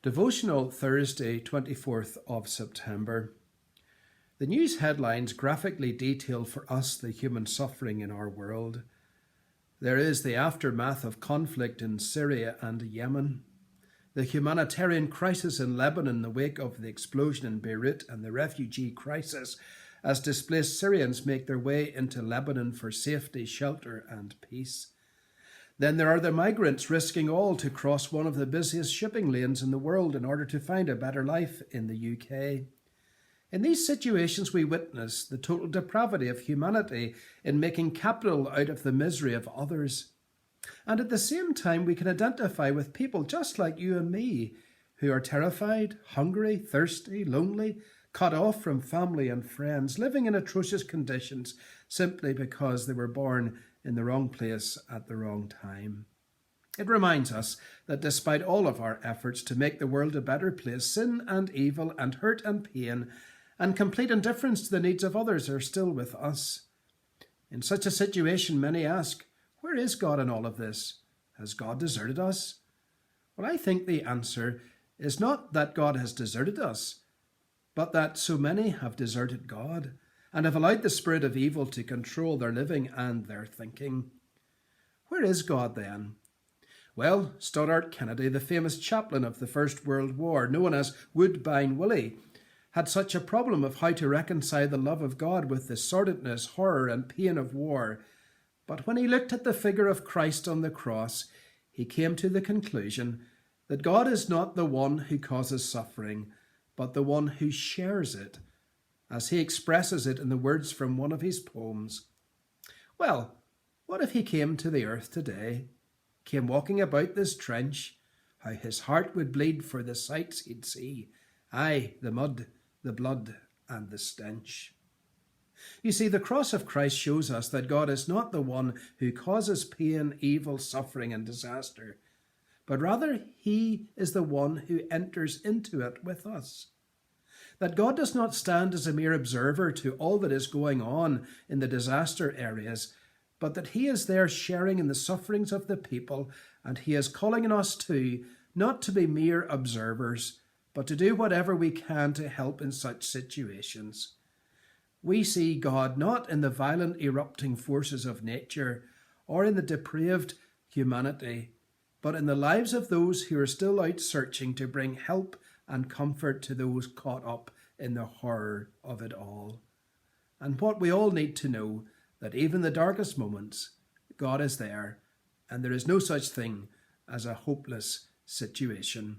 Devotional Thursday, 24th of September. The news headlines graphically detail for us the human suffering in our world. There is the aftermath of conflict in Syria and Yemen, the humanitarian crisis in Lebanon in the wake of the explosion in Beirut, and the refugee crisis as displaced Syrians make their way into Lebanon for safety, shelter and peace. Then there are the migrants risking all to cross one of the busiest shipping lanes in the world in order to find a better life in the UK. In these situations we witness the total depravity of humanity in making capital out of the misery of others. And at the same time we can identify with people just like you and me, who are terrified, hungry, thirsty, lonely, cut off from family and friends, living in atrocious conditions simply because they were born in the wrong place at the wrong time. It reminds us that despite all of our efforts to make the world a better place, sin and evil and hurt and pain and complete indifference to the needs of others are still with us. In such a situation, many ask, where is God in all of this? Has God deserted us? Well, I think the answer is not that God has deserted us, but that so many have deserted God and have allowed the spirit of evil to control their living and their thinking. Where is God then? Well, Stoddart Kennedy, the famous chaplain of the First World War, known as Woodbine Willie, had such a problem of how to reconcile the love of God with the sordidness, horror and pain of war. But when he looked at the figure of Christ on the cross, he came to the conclusion that God is not the one who causes suffering, but the one who shares it, as he expresses it in the words from one of his poems. Well, what if he came to the earth today, came walking about this trench, how his heart would bleed for the sights he'd see, aye, the mud, the blood, and the stench. You see, the cross of Christ shows us that God is not the one who causes pain, evil, suffering, and disaster, but rather he is the one who enters into it with us. That God does not stand as a mere observer to all that is going on in the disaster areas, but that he is there sharing in the sufferings of the people, and he is calling on us too, not to be mere observers, but to do whatever we can to help in such situations. We see God not in the violent erupting forces of nature or in the depraved humanity, but in the lives of those who are still out searching to bring help and comfort to those caught up in the horror of it all. And what we all need to know, that even in the darkest moments, God is there, and there is no such thing as a hopeless situation.